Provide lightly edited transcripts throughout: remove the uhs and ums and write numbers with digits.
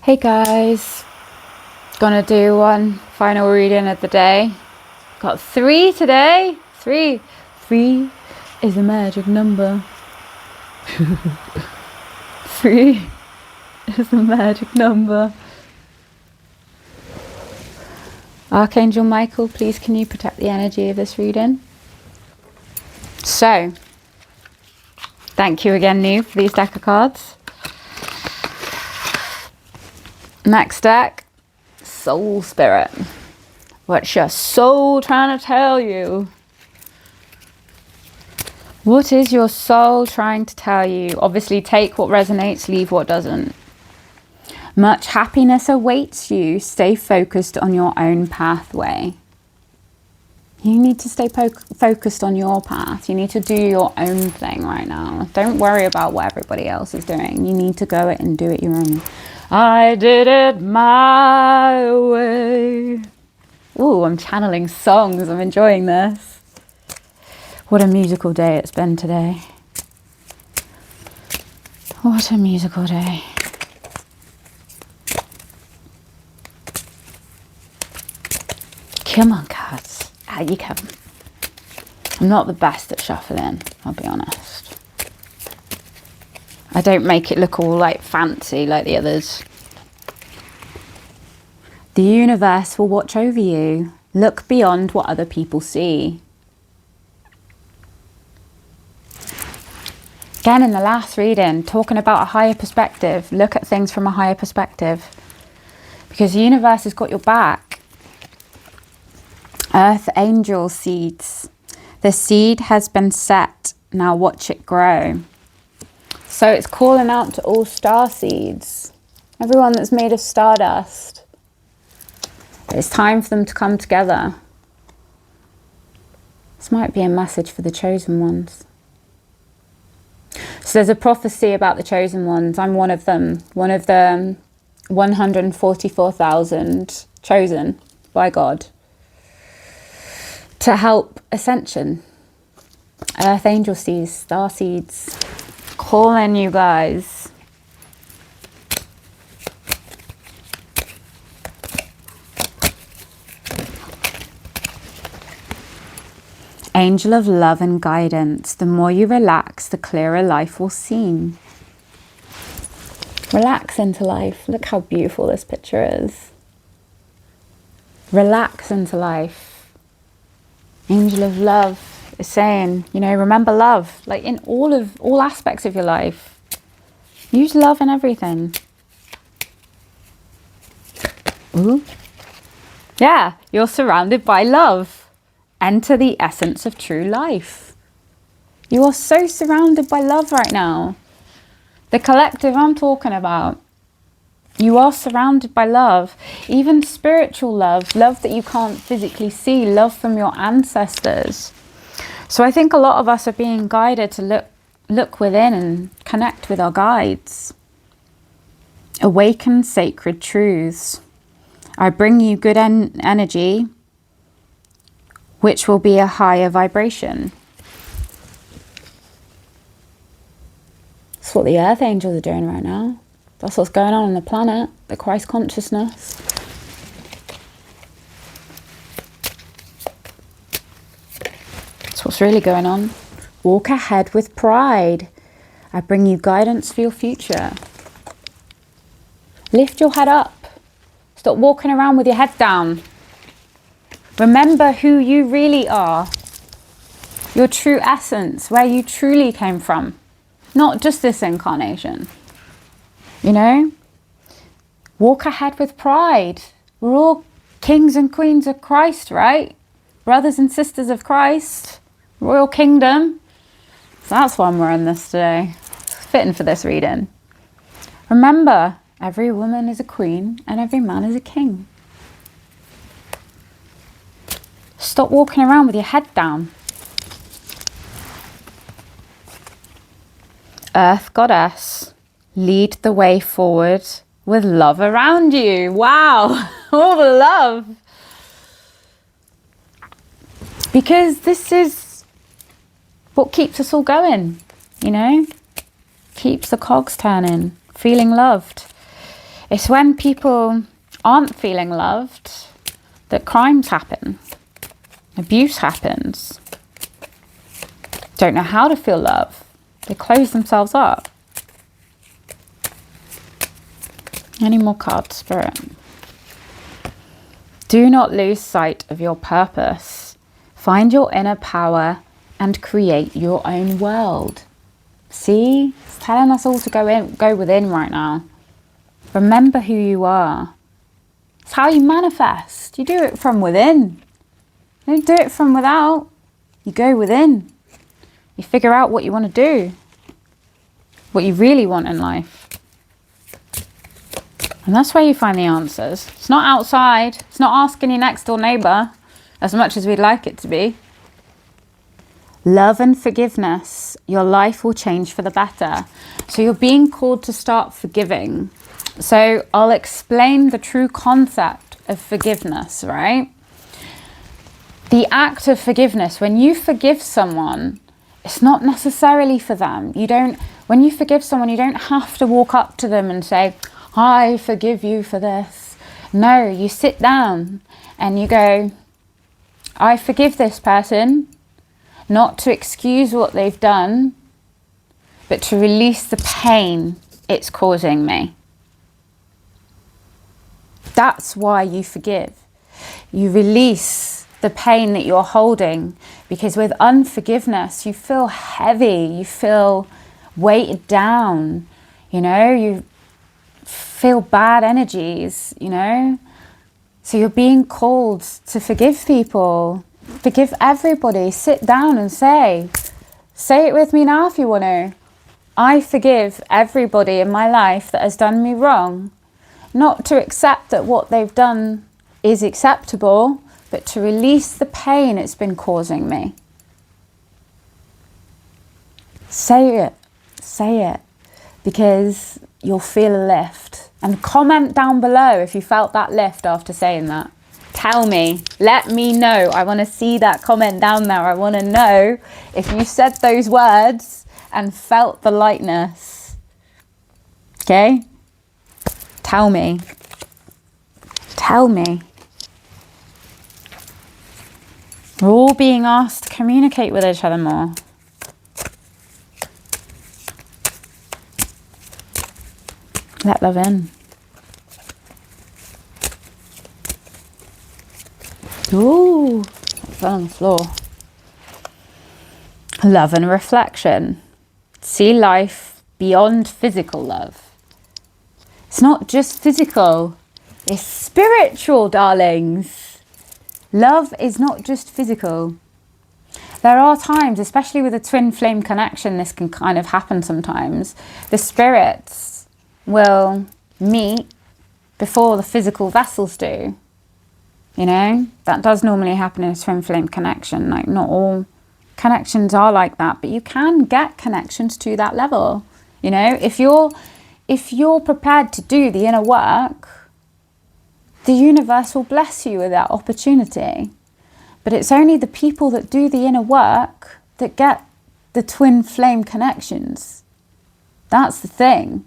Hey guys, gonna do one final reading of the day. Got 3 today. 3. 3 is a magic number. 3 is a magic number. Archangel Michael, please can you protect the energy of this reading? So, thank you again, New, for these deck of cards. Next deck, Soul Spirit. What's your soul trying to tell you? What is your soul trying to tell you? Obviously, take what resonates, leave what doesn't. Much happiness awaits you. Stay focused on your own pathway. You need to stay focused on your path. You need to do your own thing right now. Don't worry about what everybody else is doing. You need to go it and do it your own. I did it my way. Ooh, I'm channeling songs. I'm enjoying this. What a musical day it's been today. What a musical day. Come on, cards. Out you come. I'm not the best at shuffling, I'll be honest. I don't make it look all like fancy like the others. The universe will watch over you. Look beyond what other people see. Again, in the last reading, talking about a higher perspective. Look at things from a higher perspective. Because the universe has got your back. Earth angel seeds. The seed has been set. Now watch it grow. So it's calling out to all star seeds. Everyone that's made of stardust. It's time for them to come together. This might be a message for the chosen ones. So there's a prophecy about the chosen ones. I'm one of them. One of the 144,000 chosen by God to help ascension. Earth angel seeds, star seeds. Calling you guys. Angel of love and guidance. The more you relax, the clearer life will seem. Relax into life. Look how beautiful this picture is. Relax into life. Angel of love is saying, you know, remember love. Like in all aspects of your life. Use love in everything. Ooh. Yeah, you're surrounded by love. Enter the essence of true life. You are so surrounded by love right now. The collective I'm talking about. You are surrounded by love. Even spiritual love. Love that you can't physically see. Love from your ancestors. So I think a lot of us are being guided to look within and connect with our guides. Awaken sacred truths. I bring you good energy, which will be a higher vibration. That's what the earth angels are doing right now. That's what's going on the planet, the Christ consciousness. That's what's really going on. Walk ahead with pride. I bring you guidance for your future. Lift your head up. Stop walking around with your head down. Remember who you really are. Your true essence, where you truly came from. Not just this incarnation. You know? Walk ahead with pride. We're all kings and queens of Christ, right? Brothers and sisters of Christ. Royal kingdom. So that's why I'm wearing this today. It's fitting for this reading. Remember, every woman is a queen and every man is a king. Stop walking around with your head down. Earth Goddess, lead the way forward with love around you. Wow, all the love. Because this is what keeps us all going, you know? Keeps the cogs turning, feeling loved. It's when people aren't feeling loved that crimes happen, abuse happens, don't know how to feel love. They close themselves up. Any more cards, Spirit? Do not lose sight of your purpose. Find your inner power and create your own world. See? It's telling us all to go within right now. Remember who you are. It's how you manifest. You do it from within. You don't do it from without. You go within. You figure out what you want to do. What you really want in life. And that's where you find the answers. It's not outside. It's not asking your next door neighbour as much as we'd like it to be. Love and forgiveness. Your life will change for the better. So you're being called to start forgiving. So I'll explain the true concept of forgiveness, right? The act of forgiveness, when you forgive someone, it's not necessarily for them. When you forgive someone, you don't have to walk up to them and say, I forgive you for this. No, you sit down and you go, I forgive this person, not to excuse what they've done, but to release the pain it's causing me. That's why you forgive. You release the pain that you're holding, because with unforgiveness, you feel heavy, you feel weighted down, you feel bad energies, So you're being called to forgive people, forgive everybody. Sit down and say it with me now if you want to. I forgive everybody in my life that has done me wrong. Not to accept that what they've done is acceptable, but to release the pain it's been causing me. Say it, because you'll feel a lift. And comment down below if you felt that lift after saying that. Tell me, let me know. I want to see that comment down there. I want to know if you said those words and felt the lightness. Okay? Tell me. We're all being asked to communicate with each other more. Let love in. Ooh, it fell on the floor. Love and reflection. See life beyond physical love. It's not just physical, it's spiritual, darlings. Love is not just physical. There are times, especially with a twin flame connection, this can kind of happen sometimes. The spirits will meet before the physical vessels do. That does normally happen in a twin flame connection. Like, not all connections are like that, but you can get connections to that level. If you're prepared to do the inner work, the universe will bless you with that opportunity. But it's only the people that do the inner work that get the twin flame connections. That's the thing.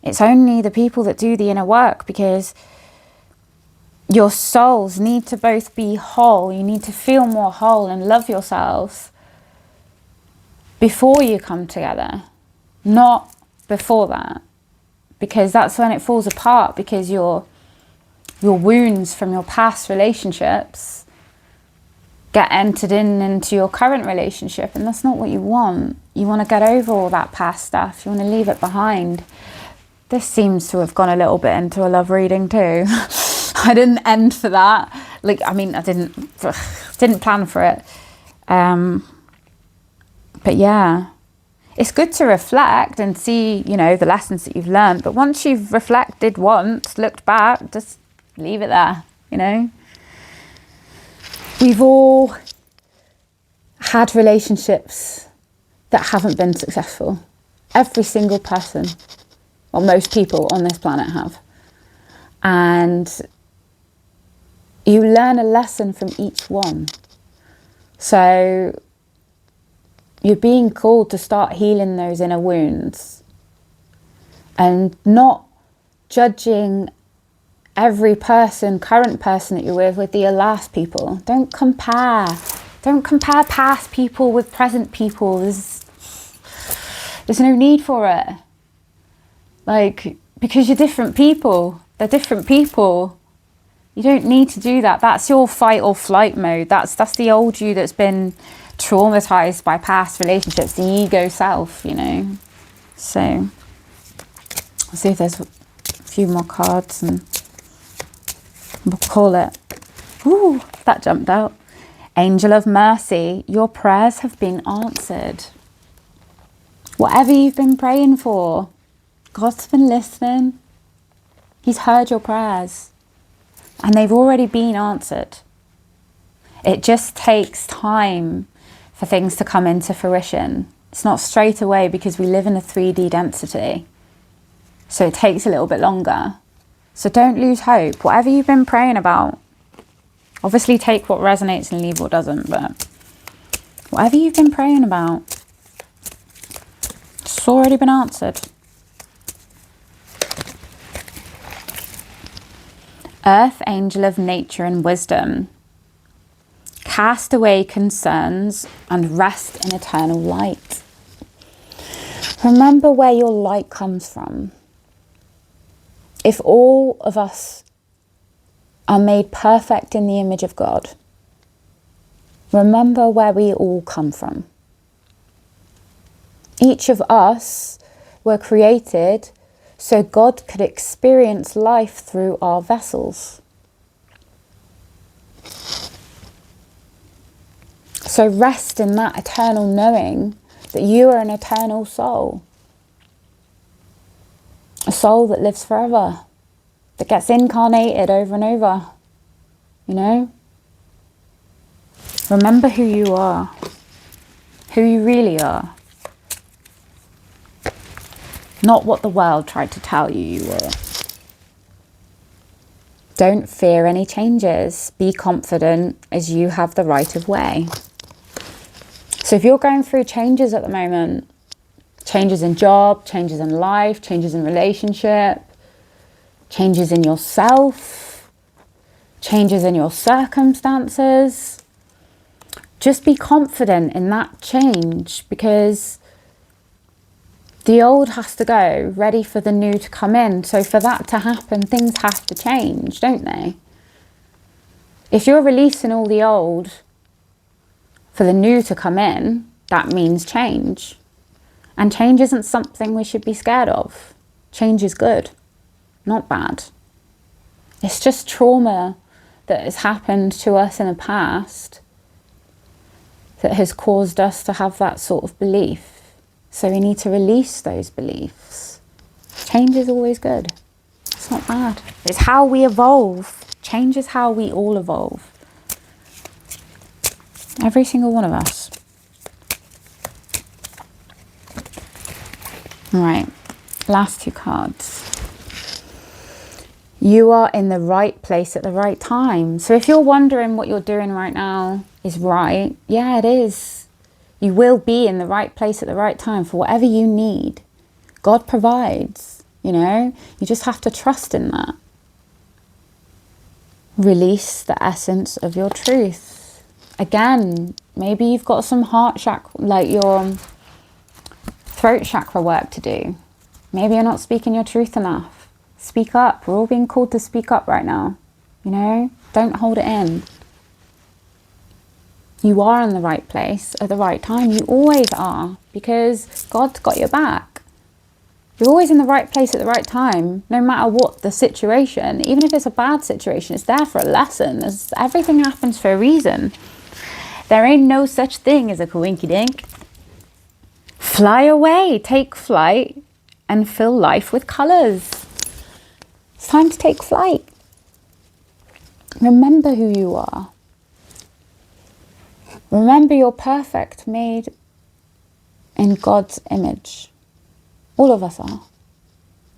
It's only the people that do the inner work, because your souls need to both be whole. You need to feel more whole and love yourselves before you come together, not before that, because that's when it falls apart, because your wounds from your past relationships get entered into your current relationship, and that's not what you want. You want to get over all that past stuff. You want to leave it behind. This seems to have gone a little bit into a love reading too. I didn't end for that. I didn't plan for it. But yeah, it's good to reflect and see, the lessons that you've learned. But once you've reflected once, looked back, just leave it there, We've all had relationships that haven't been successful. Every single person, or most people on this planet have. And you learn a lesson from each one. So you're being called to start healing those inner wounds. and not judging every current person that you're with the last people. Don't compare. Don't compare past people with present people. There's no need for it. Like, because you're different people. They're different people. You don't need to do that. That's your fight or flight mode. That's the old you that's been traumatized by past relationships, the ego self, you know. So, I'll see if there's a few more cards and we'll call it. Ooh, that jumped out. Angel of Mercy, your prayers have been answered. Whatever you've been praying for, God's been listening. He's heard your prayers and they've already been answered. It just takes time for things to come into fruition. It's not straight away because we live in a 3D density. So it takes a little bit longer. So don't lose hope. Whatever you've been praying about, obviously take what resonates and leave what doesn't, but whatever you've been praying about, it's already been answered. Earth Angel of Nature and Wisdom. Cast away concerns and rest in eternal light. Remember where your light comes from. If all of us are made perfect in the image of God, remember where we all come from. Each of us were created so God could experience life through our vessels. So rest in that eternal knowing that you are an eternal soul. A soul that lives forever, that gets incarnated over and over, you know? Remember who you are, who you really are. Not what the world tried to tell you you were. Don't fear any changes. Be confident as you have the right of way. So if you're going through changes at the moment, changes in job, changes in life, changes in relationship, changes in yourself, changes in your circumstances, just be confident in that change, because the old has to go, ready for the new to come in. So for that to happen, things have to change, don't they? If you're releasing all the old for the new to come in, that means change. And change isn't something we should be scared of. Change is good, not bad. It's just trauma that has happened to us in the past that has caused us to have that sort of belief. So we need to release those beliefs. Change is always good. It's not bad. It's how we evolve. Change is how we all evolve. Every single one of us. All right, last two cards. You are in the right place at the right time. So if you're wondering what you're doing right now is right, yeah, it is. You will be in the right place at the right time for whatever you need. God provides, you know. You just have to trust in that. Release the essence of your truth. Again, maybe you've got some heart chakra, like your throat chakra work to do. Maybe you're not speaking your truth enough. Speak up. We're all being called to speak up right now. You know, don't hold it in. You are in the right place at the right time. You always are, because God's got your back. You're always in the right place at the right time, no matter what the situation. Even if it's a bad situation, it's there for a lesson. Everything happens for a reason. There ain't no such thing as a coinky-dink. Fly away, take flight, and fill life with colours. It's time to take flight. Remember who you are. Remember you're perfect, made in God's image. All of us are.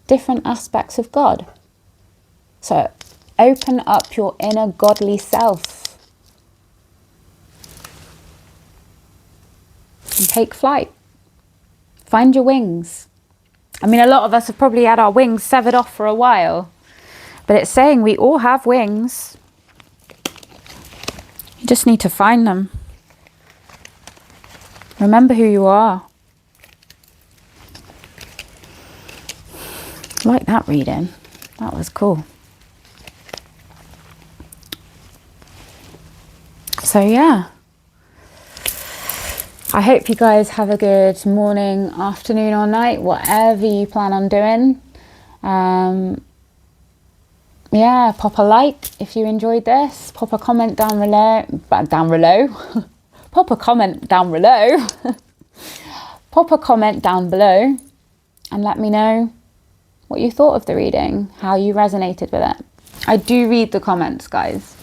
Different aspects of God. So open up your inner godly self. And take flight. Find your wings. I mean, a lot of us have probably had our wings severed off for a while, but it's saying we all have wings. You just need to find them. Remember who you are. I like that reading. That was cool. So yeah, I hope you guys have a good morning, afternoon or night, whatever you plan on doing. Yeah, pop a like if you enjoyed this. Pop a comment down below. Pop a comment down below. Pop a comment down below and let me know what you thought of the reading, how you resonated with it. I do read the comments, guys.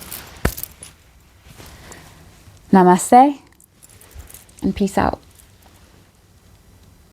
Namaste and peace out.